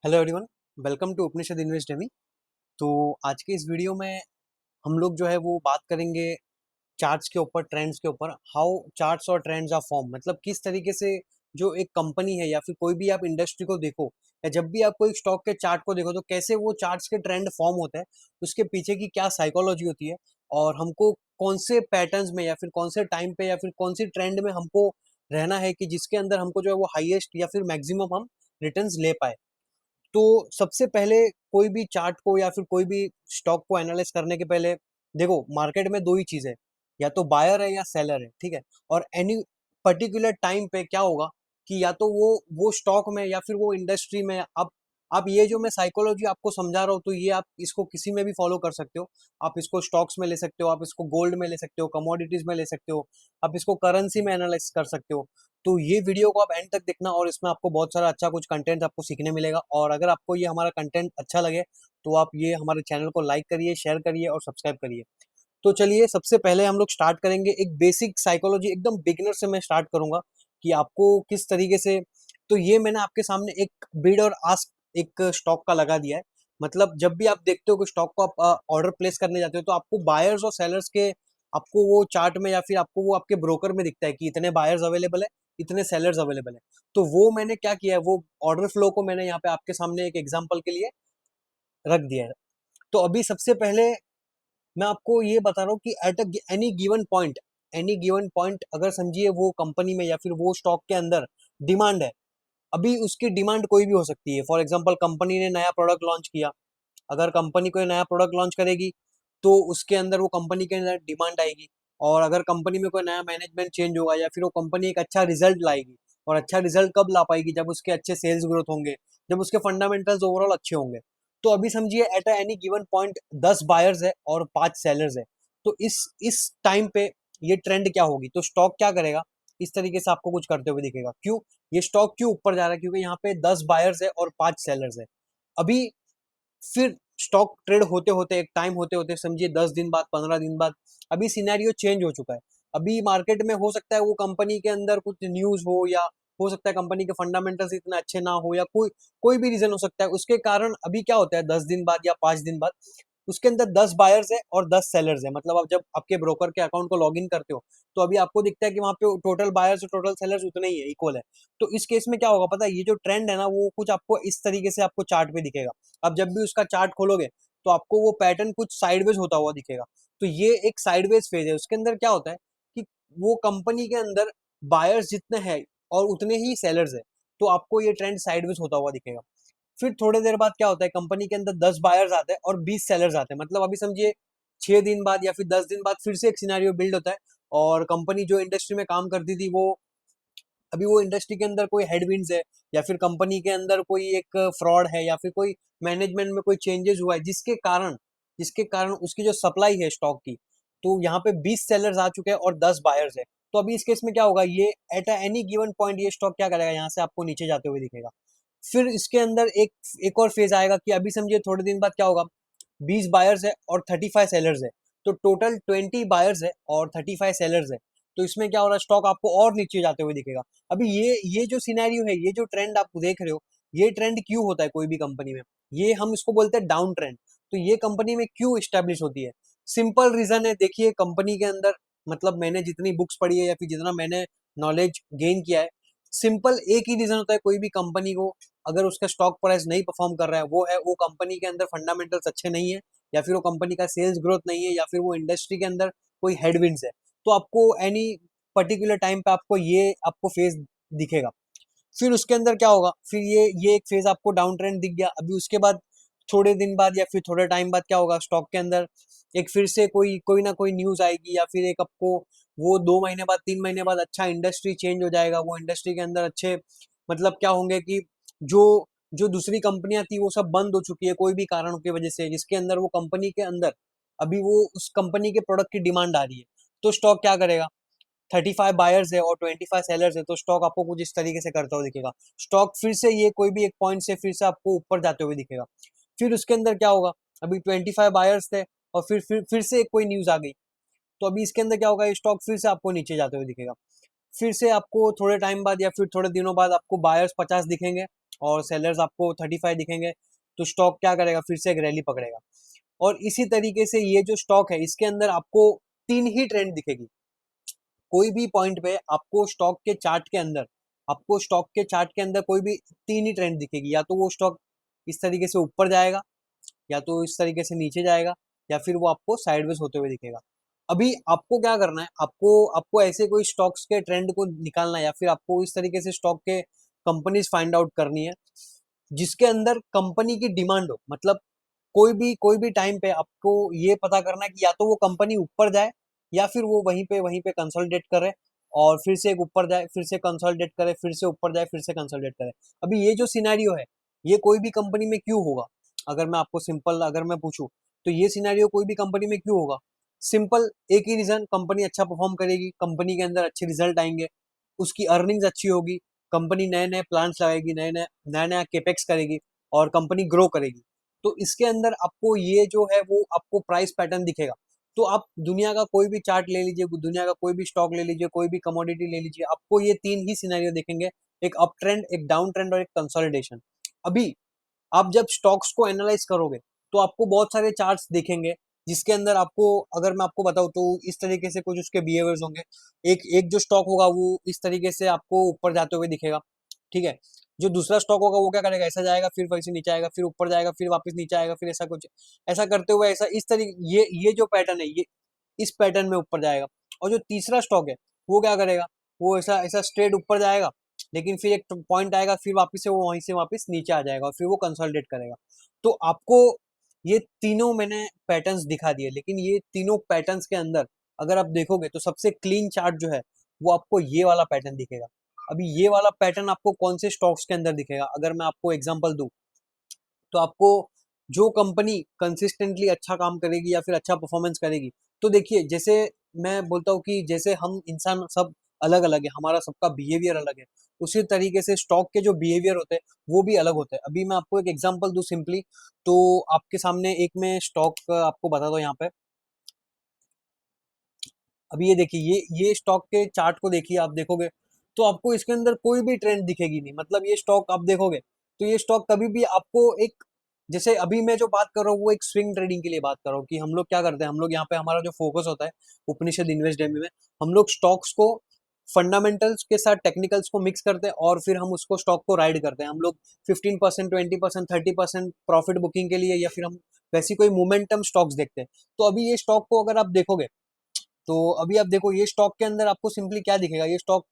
Hello everyone, welcome to Upanishad Investdemy. तो आज के इस वीडियो में हम लोग जो है वो बात करेंगे चार्ट्स के ऊपर, ट्रेंड्स के ऊपर। हाउ चार्ट्स और ट्रेंड्स आर फॉर्म, मतलब किस तरीके से जो एक कंपनी है या फिर कोई भी आप इंडस्ट्री को देखो या जब भी आप कोई स्टॉक के चार्ट को देखो तो कैसे वो चार्ट्स के ट्रेंड फॉर्म होते हैं, उसके पीछे की क्या साइकोलॉजी होती है और हमको कौन से पैटर्न्स में या फिर कौन से टाइम पे या फिर कौन सी ट्रेंड में हमको रहना है कि जिसके अंदर हमको जो है वो हाईएस्ट या फिर मैक्सिमम हम रिटर्न्स ले पाए। तो सबसे पहले कोई भी चार्ट को या फिर कोई भी स्टॉक को एनालाइज करने के पहले देखो, मार्केट में दो ही चीज है, या तो बायर है या सेलर है, ठीक है। और एनी पर्टिकुलर टाइम पे क्या होगा कि या तो वो स्टॉक में या फिर वो इंडस्ट्री में आप ये जो मैं साइकोलॉजी आपको समझा रहा हूँ तो ये आप इसको किसी में भी फॉलो कर सकते हो। आप इसको स्टॉक्स में ले सकते हो, आप इसको गोल्ड में ले सकते हो, कमोडिटीज में ले सकते हो, आप इसको करेंसी में एनालाइज कर सकते हो। तो ये वीडियो को आप एंड तक देखना और इसमें आपको बहुत सारा अच्छा कुछ कंटेंट आपको सीखने मिलेगा। और अगर आपको ये हमारा कंटेंट अच्छा लगे तो आप ये हमारे चैनल को लाइक करिए, शेयर करिए और सब्सक्राइब करिए। तो चलिए, सबसे पहले हम लोग स्टार्ट करेंगे एक बेसिक साइकोलॉजी, एकदम बिगिनर से मैं स्टार्ट करूंगा कि आपको किस तरीके से। तो ये मैंने आपके सामने एक बिड और आस्क एक स्टॉक का लगा दिया है। मतलब जब भी आप देखते हो कि स्टॉक को आप ऑर्डर प्लेस करने जाते हो तो आपको बायर्स और सेलर्स के आपको वो चार्ट में या फिर आपको वो आपके ब्रोकर में दिखता है कि इतने बायर्स अवेलेबल है, इतने सेलर्स अवेलेबल है। तो वो मैंने क्या किया है, वो ऑर्डर फ्लो को मैंने यहाँ पे आपके सामने एक एग्जांपल के लिए रख दिया है। तो अभी सबसे पहले मैं आपको ये बता रहा हूँ कि एट एनी गिवन पॉइंट अगर समझिए वो कंपनी में या फिर वो स्टॉक के अंदर डिमांड है। अभी उसकी डिमांड कोई भी हो सकती है। फॉर एग्जांपल, कंपनी ने नया प्रोडक्ट लॉन्च किया। अगर कंपनी कोई नया प्रोडक्ट लॉन्च करेगी तो उसके अंदर वो कंपनी के अंदर डिमांड आएगी। और अगर कंपनी में कोई नया मैनेजमेंट चेंज होगा या फिर वो कंपनी एक अच्छा रिजल्ट लाएगी। और अच्छा रिजल्ट कब ला पाएगी? जब उसके अच्छे सेल्स ग्रोथ होंगे, जब उसके फंडामेंटल्स ओवरऑल अच्छे होंगे। तो अभी समझिए at any given point 10 buyers है और 5 सेलर्स है। तो इस टाइम पे ये ट्रेंड क्या होगी, तो स्टॉक क्या करेगा? इस तरीके से आपको कुछ करते हुए दिखेगा। क्यों ये स्टॉक क्यों ऊपर जा रहा है? क्योंकि यहाँ पे 10 बायर्स है और 5 सेलर्स है। अभी फिर स्टॉक ट्रेड होते होते एक टाइम होते होते समझिए 10 दिन बाद, 15 दिन बाद, अभी सिनेरियो चेंज हो चुका है। अभी मार्केट में हो सकता है वो कंपनी के अंदर कुछ न्यूज हो, या हो सकता है कंपनी के फंडामेंटल्स इतना अच्छे ना हो, या कोई कोई भी रीजन हो सकता है। उसके कारण अभी क्या होता है, 10 दिन बाद या 5 दिन बाद उसके अंदर 10 बायर्स है और 10 सेलर्स है। मतलब आप जब आपके ब्रोकर के अकाउंट को लॉग इन करते हो तो अभी आपको दिखता है कि वहां पे टोटल बायर्स और टोटल सेलर्स उतने ही है, इक्वल है। तो इस केस में क्या होगा पता है, ये जो ट्रेंड है ना वो कुछ आपको इस तरीके से आपको चार्ट पे दिखेगा। आप जब भी उसका चार्ट खोलोगे तो आपको वो पैटर्न कुछ साइडवेज होता हुआ दिखेगा। तो ये एक साइडवेज फेज है। उसके अंदर क्या होता है कि वो कंपनी के अंदर बायर्स जितने हैं और उतने ही सेलर्स है। तो आपको ये ट्रेंड साइडवेज होता हुआ दिखेगा। फिर थोड़ी देर बाद क्या होता है, कंपनी के अंदर 10 बायर्स आते हैं और 20 सेलर्स आते हैं। मतलब अभी समझिए 6 दिन बाद या फिर 10 दिन बाद फिर से एक सिनेरियो बिल्ड होता है। और कंपनी जो इंडस्ट्री में काम करती थी वो, अभी वो इंडस्ट्री के अंदर कोई हेडविंड्स है, या फिर कंपनी के अंदर कोई एक फ्रॉड है, या फिर कोई मैनेजमेंट में कोई चेंजेस हुआ है जिसके कारण उसकी जो सप्लाई है स्टॉक की, तो यहाँ पे 20 सेलर्स आ चुके हैं और 10 बायर्स है। तो अभी इस केस में क्या होगा, ये एट एनी गिवन पॉइंट ये स्टॉक क्या करेगा, यहाँ से आपको नीचे जाते हुए दिखेगा। फिर इसके अंदर एक एक और फेज आएगा कि अभी समझिए थोड़े दिन बाद क्या होगा, 20 बायर्स है और 35 सेलर्स है। तो टोटल 20 बायर्स है और 35 सेलर्स है। तो इसमें क्या हो रहा है, स्टॉक आपको और नीचे जाते हुए दिखेगा। अभी ये जो सिनेरियो है, ये जो ट्रेंड आप देख रहे हो, ये ट्रेंड क्यों होता है कोई भी कंपनी में? ये हम इसको बोलते हैं डाउन ट्रेंड। तो ये कंपनी में क्यों स्टैब्लिश होती है? सिंपल रीजन है। देखिए कंपनी के अंदर, मतलब मैंने जितनी बुक्स पढ़ी है या फिर जितना मैंने नॉलेज गेन किया है, सिंपल एक ही रीजन होता है कोई भी कंपनी को अगर उसका स्टॉक प्राइस नहीं परफॉर्म कर रहा है, वो है वो कंपनी के अंदर फंडामेंटल्स अच्छे नहीं है, या फिर वो कंपनी का सेल्स ग्रोथ नहीं है, या फिर वो इंडस्ट्री के अंदर कोई हेडविंड्स है। तो आपको एनी पर्टिकुलर टाइम पे आपको फेज दिखेगा। फिर उसके अंदर क्या होगा, फिर ये एक फेज आपको डाउन ट्रेंड दिख गया। अभी उसके बाद थोड़े दिन बाद या फिर थोड़े टाइम बाद क्या होगा, स्टॉक के अंदर एक फिर से कोई कोई ना कोई न्यूज आएगी, या फिर एक आपको वो 2 महीने बाद, 3 महीने बाद अच्छा इंडस्ट्री चेंज हो जाएगा। वो इंडस्ट्री के अंदर अच्छे, मतलब क्या होंगे कि जो जो दूसरी कंपनियां थी वो सब बंद हो चुकी है कोई भी कारणों की वजह से, जिसके अंदर वो कंपनी के अंदर अभी वो उस कंपनी के प्रोडक्ट की डिमांड आ रही है। तो स्टॉक क्या करेगा, 35 बायर्स है और 25 सेलर्स है, तो स्टॉक आपको कुछ इस तरीके से करता हुआ दिखेगा। स्टॉक फिर से ये कोई भी एक पॉइंट से फिर से आपको ऊपर जाते हुए दिखेगा। फिर उसके अंदर क्या होगा, अभी 25 बायर्स थे और फिर से एक कोई न्यूज आ गई। तो अभी इसके अंदर क्या होगा, ये स्टॉक फिर से आपको नीचे जाते हुए दिखेगा। फिर से आपको थोड़े टाइम बाद या फिर थोड़े दिनों बाद आपको बायर्स 50 दिखेंगे और सेलर्स आपको 35 दिखेंगे, तो स्टॉक क्या करेगा, फिर से एक रैली पकड़ेगा। और इसी तरीके से ये जो स्टॉक है इसके अंदर आपको तीन ही ट्रेंड दिखेगी। कोई भी पॉइंट पे आपको स्टॉक के चार्ट के अंदर कोई भी तीन ही ट्रेंड दिखेगी, या तो वो स्टॉक इस तरीके से ऊपर जाएगा, या तो इस तरीके से नीचे जाएगा, या फिर वो आपको साइडवेज होते हुए दिखेगा। अभी आपको क्या करना है, आपको आपको ऐसे कोई स्टॉक्स के ट्रेंड को निकालना है, या फिर आपको इस तरीके से स्टॉक के कंपनीज फाइंड आउट करनी है जिसके अंदर कंपनी की डिमांड हो। मतलब कोई भी टाइम पे आपको ये पता करना है कि या तो वो कंपनी ऊपर जाए, या फिर वो वहीं पे कंसोलिडेट करे, और फिर से एक ऊपर जाए, फिर से कंसोलिडेट करे, फिर से ऊपर जाए, फिर से कंसोलिडेट करे। अभी ये जो सिनेरियो है, ये कोई भी कंपनी में क्यों होगा? अगर मैं पूछूं, तो ये सिनेरियो कोई भी कंपनी में क्यों होगा? सिंपल एक ही रीजन, कंपनी अच्छा परफॉर्म करेगी, कंपनी के अंदर अच्छे रिजल्ट आएंगे, उसकी अर्निंग्स अच्छी होगी, कंपनी नए नए प्लान्स लगाएगी, नया नया केपेक्स करेगी, और कंपनी ग्रो करेगी। तो इसके अंदर आपको ये जो है वो आपको प्राइस पैटर्न दिखेगा। तो आप दुनिया का कोई भी चार्ट ले लीजिए, दुनिया का कोई भी स्टॉक ले लीजिए, कोई भी कमोडिटी ले लीजिए, आपको ये तीन ही सिनेरियो देखेंगे, एक अप ट्रेंड, एक डाउन ट्रेंड और एक कंसोलिडेशन। अभी आप जब स्टॉक्स को एनालाइज करोगे, तो आपको बहुत सारे चार्ट्स दिखेंगे, जिसके अंदर आपको, अगर मैं आपको बताऊं तो इस तरीके से कुछ उसके बिहेवियर्स होंगे। एक एक जो स्टॉक होगा वो इस तरीके से आपको ऊपर जाते हुए दिखेगा, ठीक है। जो दूसरा स्टॉक होगा वो क्या करेगा, ऐसा जाएगा, फिर वैसे नीचे आएगा, फिर ऊपर जाएगा, फिर वापस नीचे आएगा, फिर ऐसा कुछ, ऐसा करते हुए ऐसा इस तरीके, ये जो पैटर्न है, ये इस पैटर्न में ऊपर जाएगा। और जो तीसरा स्टॉक है वो क्या करेगा, वो ऐसा ऐसा स्ट्रेट ऊपर जाएगा, लेकिन फिर एक पॉइंट आएगा, फिर वापस से वो वहीं से वापस नीचे आ जाएगा, और फिर वो कंसोलिडेट करेगा। तो आपको ये तीनों मैंने पैटर्न्स दिखा दिए, लेकिन ये तीनों पैटर्न्स के अंदर अगर आप देखोगे तो सबसे क्लीन चार्ट जो है वो आपको ये वाला पैटर्न दिखेगा। अभी ये वाला पैटर्न आपको कौन से स्टॉक्स के अंदर दिखेगा, अगर मैं आपको एग्जांपल दूं, तो आपको जो कंपनी कंसिस्टेंटली अच्छा काम करेगी या फिर अच्छा परफॉर्मेंस करेगी, तो देखिए, जैसे मैं बोलता हूँ कि जैसे हम इंसान सब अलग अलग है, हमारा सबका बिहेवियर अलग है, उसी तरीके से स्टॉक के जो बिहेवियर होते हैं वो भी अलग होते हैं। अभी मैं आपको एक एग्जांपल दूं सिंपली, तो आपके सामने एक मैं स्टॉक आपको बता दो यहाँ पे। अभी ये देखिए, ये स्टॉक के चार्ट को देखिए, आप देखोगे तो आपको इसके अंदर कोई भी ट्रेंड दिखेगी नहीं। मतलब ये स्टॉक आप देखोगे तो ये स्टॉक कभी भी आपको एक, जैसे अभी मैं जो बात कर रहा हूँ वो एक स्विंग ट्रेडिंग के लिए बात कर रहा हूँ, कि हम लोग क्या करते हैं, हम लोग यहाँ पे हमारा जो फोकस होता है उपनिषद इन्वेस्ट डेमी में, हम लोग स्टॉक्स को फंडामेंटल्स के साथ टेक्निकल्स को मिक्स करते हैं, और फिर हम उसको स्टॉक को राइड करते हैं। हम लोग 15%, 20%, 30% प्रॉफिट बुकिंग के लिए, या फिर हम वैसी कोई मोमेंटम स्टॉक्स देखते हैं। तो अभी ये स्टॉक को अगर आप देखोगे, तो अभी आप देखो ये स्टॉक के अंदर आपको सिंपली क्या दिखेगा, ये स्टॉक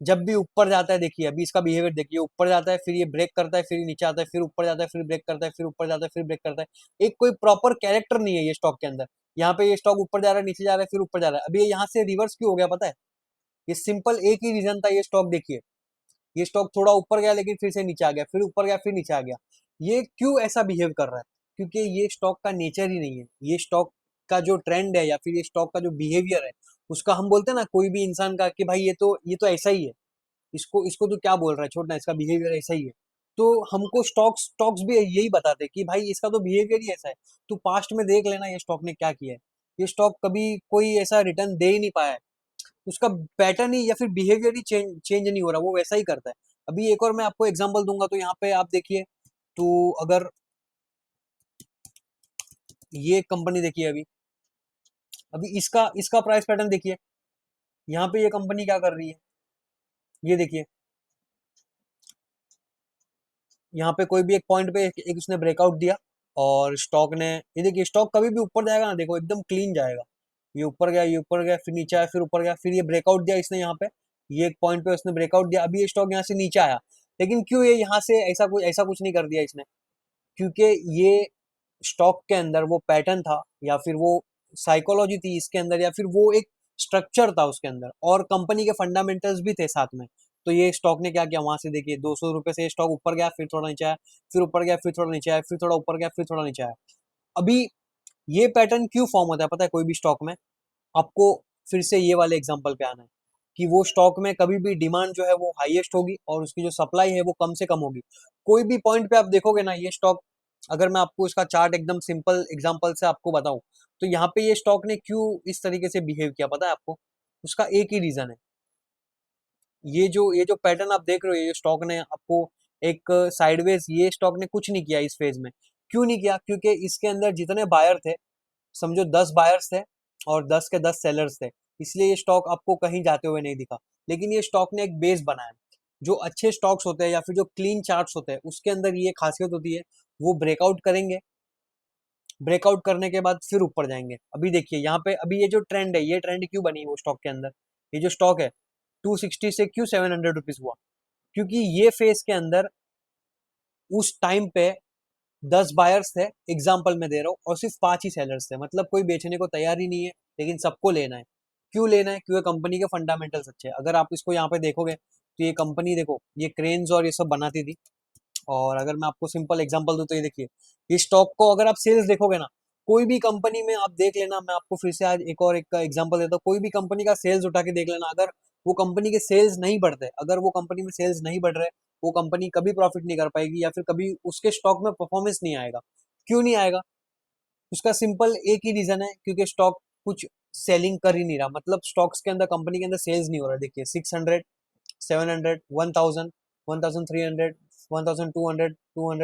जब भी ऊपर जाता है, देखिए अभी इसका बिहेवियर देखिए, ऊपर जाता है, फिर ये ब्रेक करता है, फिर नीचे आता है, फिर ऊपर जाता है, फिर ब्रेक करता है, फिर ऊपर जाता है, फिर ब्रेक करता है। एक कोई प्रॉपर कैरेक्टर नहीं है ये स्टॉक के अंदर। यहाँ पे ये स्टॉक ऊपर जा रहा है, नीचे जा रहा है, फिर ऊपर जा रहा है। अभी ये यहाँ से रिवर्स क्यों हो गया पता है? ये सिंपल एक ही रीजन था, ये स्टॉक देखिए, ये स्टॉक थोड़ा ऊपर गया, लेकिन फिर से नीचे आ गया, फिर ऊपर गया, फिर नीचे आ गया। ये क्यों ऐसा बिहेव कर रहा है? क्योंकि ये स्टॉक का नेचर ही नहीं है। ये स्टॉक का जो ट्रेंड है, या फिर ये स्टॉक का जो बिहेवियर है, उसका हम बोलते हैं ना, कोई भी इंसान का, कि भाई ये तो ऐसा ही है, इसको इसको तो क्या बोल रहा है, छोड़ना, इसका बिहेवियर ऐसा ही है। तो हमको स्टॉक्स स्टॉक्स भी यही बताते हैं कि भाई इसका तो बिहेवियर ही ऐसा है। तो पास्ट में देख लेना ये स्टॉक ने क्या किया है। ये स्टॉक कभी कोई ऐसा रिटर्न दे ही नहीं पाया है, उसका पैटर्न ही या फिर बिहेवियर ही चेंज चेंज नहीं हो रहा, वो वैसा ही करता है। अभी एक और मैं आपको एग्जांपल दूंगा, तो यहाँ पे आप देखिए, तो अगर ये कंपनी देखिए, अभी अभी इसका इसका प्राइस पैटर्न देखिए, यहाँ पे ये कंपनी क्या कर रही है, ये देखिए, यहाँ पे कोई भी एक पॉइंट पे एक उसने ब्रेकआउट दिया, और स्टॉक ने, ये देखिए, स्टॉक कभी भी ऊपर जाएगा ना, देखो एकदम क्लीन जाएगा। ये ऊपर गया, ये ऊपर गया, फिर नीचे आया, फिर ऊपर गया, फिर ये ब्रेकआउट दिया इसने यहाँ पे, ये एक पॉइंट पे उसने ब्रेकआउट दिया, अभी ये स्टॉक यहाँ से नीचे आया। लेकिन क्यों ये यहाँ से ऐसा कुछ नहीं कर दिया इसने? क्योंकि ये स्टॉक के अंदर वो पैटर्न था, या फिर वो साइकोलॉजी थी इसके अंदर, या फिर वो एक स्ट्रक्चर था उसके अंदर, और कंपनी के फंडामेंटल्स भी थे साथ में। तो ये स्टॉक ने क्या किया, वहां से देखिए 200 रुपए से स्टॉक ऊपर गया, फिर थोड़ा नीचे आया, फिर ऊपर गया, फिर थोड़ा नीचे आया, फिर थोड़ा ऊपर गया, फिर थोड़ा नीचे आया। अभी ये पैटर्न क्यों फॉर्म होता है पता है कोई भी स्टॉक में? आपको फिर से ये वाले एग्जांपल पे आना है, कि वो स्टॉक में कभी भी डिमांड जो है वो हाईएस्ट होगी, और उसकी जो सप्लाई है वो कम से कम होगी। कोई भी पॉइंट पे आप देखोगे ना ये स्टॉक, अगर मैं आपको इसका चार्ट एकदम सिंपल एग्जांपल से आपको बताऊं, तो यहाँ पे ये स्टॉक ने क्यों इस तरीके से बिहेव किया पता है आपको? उसका एक ही रीजन है, ये जो पैटर्न आप देख रहे हो, ये स्टॉक ने आपको एक साइडवेज ये स्टॉक ने कुछ नहीं किया इस फेज में। क्यों नहीं किया? क्योंकि इसके अंदर जितने बायर थे, समझो 10 बायर्स थे और 10 के 10 सेलर्स थे, इसलिए ये स्टॉक आपको कहीं जाते हुए नहीं दिखा। लेकिन ये स्टॉक ने एक बेस बनाया। जो अच्छे स्टॉक्स होते हैं या फिर जो क्लीन चार्ट्स होते हैं उसके अंदर ये खासियत होती है, वो ब्रेकआउट करेंगे, ब्रेकआउट करने के बाद फिर ऊपर जाएंगे। अभी देखिए यहाँ पे अभी ये जो ट्रेंड है, ये ट्रेंड क्यों बनी वो स्टॉक के अंदर? ये जो स्टॉक है 260 से क्यों 700 रुपीज हुआ? क्योंकि ये फेज के अंदर उस टाइम पे 10 बायर्स थे, एग्जाम्पल मैं दे रहा हूँ, और सिर्फ 5 ही सेलर्स थे, मतलब कोई बेचने को तैयार ही नहीं है, लेकिन सबको लेना है। क्यों लेना है? क्योंकि कंपनी के फंडामेंटल्स अच्छे हैं। अगर आप इसको यहाँ पे देखोगे तो ये कंपनी देखो, ये क्रेन्स और ये सब बनाती थी। और अगर मैं आपको सिंपल एग्जांपल दूं तो ये देखिए, इस स्टॉक को अगर आप सेल्स देखोगे ना, कोई भी कंपनी में आप देख लेना, मैं आपको फिर से आज एक और एक एग्जांपल देता हूँ, कोई भी कंपनी का सेल्स उठा के देख लेना, अगर वो कंपनी के सेल्स नहीं बढ़ते, अगर वो कंपनी में सेल्स नहीं बढ़ रहे, वो कंपनी कभी प्रॉफिट नहीं कर पाएगी या फिर कभी उसके स्टॉक में परफॉर्मेंस नहीं आएगा। क्यों नहीं आएगा? उसका सिंपल एक ही रीजन है, क्योंकि स्टॉक कुछ सेलिंग कर ही नहीं रहा, मतलब स्टॉक्स के अंदर, कंपनी के अंदर सेल्स नहीं हो रहा। देखिए 600, 700, 1000, 1300, 1200, 200,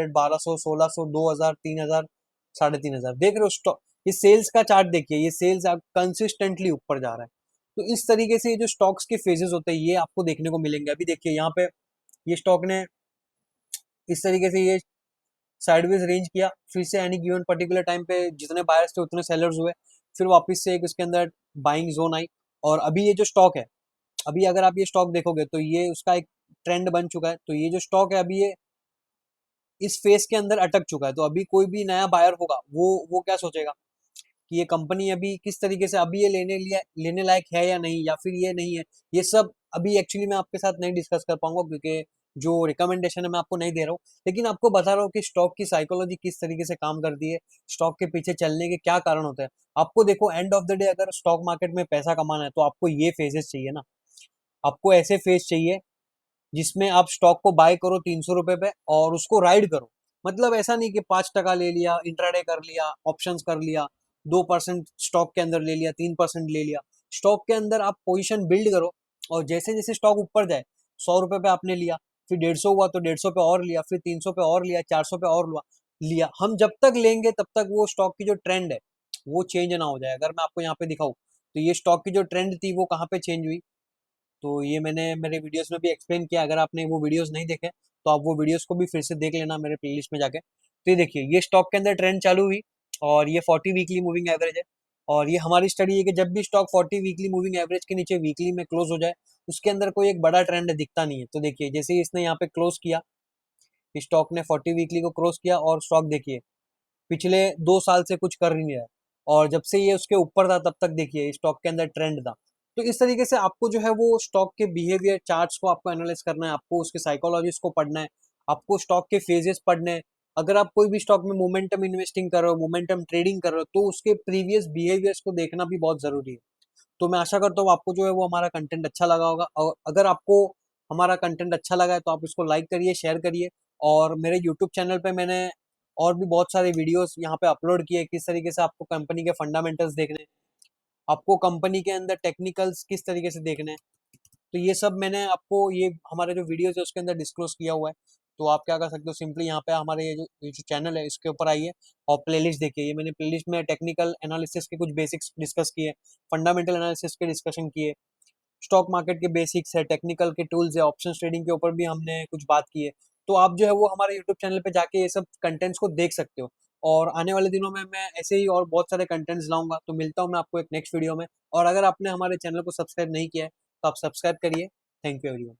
1200, 1600, 2000, 3000, 3500, देख रहे हो स्टॉक? ये सेल्स का चार्ट देखिए, ये सेल्स आप कंसिस्टेंटली ऊपर जा रहा है। तो इस तरीके से ये जो स्टॉक्स के फेजेस होते हैं ये आपको देखने को मिलेंगे। अभी देखिए यहाँ पे ये स्टॉक ने इस तरीके से ये साइडवेज रेंज किया, फिर से एनी गिवन पर्टिकुलर टाइम पे जितने बायर्स थे उतने सेलर्स हुए, फिर वापस से एक उसके अंदर बाइंग जोन आई। और अभी ये जो स्टॉक है, अभी अगर आप ये स्टॉक देखोगे तो ये उसका एक ट्रेंड बन चुका है। तो ये जो स्टॉक है अभी ये इस फेस के अंदर अटक चुका है। तो अभी कोई भी नया बायर होगा, वो क्या सोचेगा कि ये कंपनी अभी किस तरीके से, अभी ये लेने लायक है या नहीं, या फिर ये नहीं है। ये सब अभी एक्चुअली मैं आपके साथ नहीं डिस्कस कर पाऊंगा, क्योंकि जो रिकमेंडेशन है मैं आपको नहीं दे रहा हूँ, लेकिन आपको बता रहा हूँ कि स्टॉक की साइकोलॉजी किस तरीके से काम करती है, स्टॉक के पीछे चलने के क्या कारण होते हैं। आपको देखो, एंड ऑफ द डे अगर स्टॉक मार्केट में पैसा कमाना है तो आपको ये फेजेस चाहिए ना। आपको ऐसे फेज चाहिए जिसमें आप स्टॉक को बाय करो 300 रुपए पे और उसको राइड करो। मतलब ऐसा नहीं कि 5% ले लिया, इंट्राडे कर लिया, ऑप्शंस कर लिया, 2% स्टॉक के अंदर ले लिया, 3% ले लिया। स्टॉक के अंदर आप पोजीशन बिल्ड करो, और जैसे जैसे स्टॉक ऊपर जाए, 100 रुपए पे आपने लिया, फिर 150 हुआ तो 150 पे और लिया, फिर 300 पे और लिया, 400 पे और लिया। हम जब तक लेंगे तब तक वो स्टॉक की जो ट्रेंड है वो चेंज ना हो जाए। अगर मैं आपको यहाँ पे दिखाऊं तो ये स्टॉक की जो ट्रेंड थी वो कहाँ पे चेंज हुई, तो ये मैंने मेरे वीडियोस में भी एक्सप्लेन किया। अगर आपने वो वीडियोस नहीं देखे तो आप वो वीडियोस को भी फिर से देख लेना मेरे प्लेलिस्ट में जाके। तो ये देखिए, ये स्टॉक के अंदर ट्रेंड चालू हुई और ये 40 वीकली मूविंग एवरेज है। और ये हमारी स्टडी है कि जब भी स्टॉक 40 वीकली मूविंग एवरेज के नीचे वीकली में क्लोज हो जाए, उसके अंदर कोई एक बड़ा ट्रेंड दिखता नहीं है। तो देखिए, जैसे ही इसने यहाँ पे क्लोज किया, स्टॉक ने 40 वीकली को क्रॉस किया, और स्टॉक देखिए पिछले 2 साल से कुछ कर ही नहीं रहा है। और जब से ये उसके ऊपर था तब तक देखिए स्टॉक के अंदर ट्रेंड था। तो इस तरीके से आपको जो है वो स्टॉक के बिहेवियर चार्ट्स को आपको एनालाइज करना है, आपको उसके साइकोलॉजीज को पढ़ना है, आपको स्टॉक के फेजेस पढ़ने हैं। अगर आप कोई भी स्टॉक में मोमेंटम इन्वेस्टिंग कर रहे हो, मोमेंटम ट्रेडिंग कर रहे हो, तो उसके प्रीवियस बिहेवियर्स को देखना भी बहुत जरूरी है। तो मैं आशा करता हूँ आपको जो है वो हमारा कंटेंट अच्छा लगा होगा, और अगर आपको हमारा कंटेंट अच्छा लगा है तो आप इसको लाइक करिए, शेयर करिए। और मेरे यूट्यूब चैनल पे मैंने और भी बहुत सारे वीडियोस यहाँ पे अपलोड किए, किस तरीके से आपको कंपनी के फंडामेंटल्स देखने हैं, आपको कंपनी के अंदर टेक्निकल्स किस तरीके से देखने हैं। तो ये सब मैंने आपको, ये हमारे जो वीडियोस है उसके अंदर डिस्क्लोज किया हुआ है। तो आप क्या कर सकते हो, सिंपली यहाँ पे हमारे ये जो चैनल है इसके ऊपर आइए और प्लेलिस्ट देखिए। ये मैंने प्लेलिस्ट में टेक्निकल एनालिसिस के कुछ बेसिक्स डिस्कस किए, फंडामेंटल एनालिसिस के डिस्कशन किए, स्टॉक मार्केट के बेसिक्स है, टेक्निकल के टूल्स है, ऑप्शन ट्रेडिंग के ऊपर भी हमने कुछ बात की है। तो आप जो है वो हमारे यूट्यूब चैनल पे जाके ये सब कंटेंट्स को देख सकते हो। और आने वाले दिनों में मैं ऐसे ही और बहुत सारे कंटेंट्स लाऊंगा। तो मिलता हूँ मैं आपको एक नेक्स्ट वीडियो में। और अगर आपने हमारे चैनल को सब्सक्राइब नहीं किया है तो आप सब्सक्राइब करिए। Thank you everyone.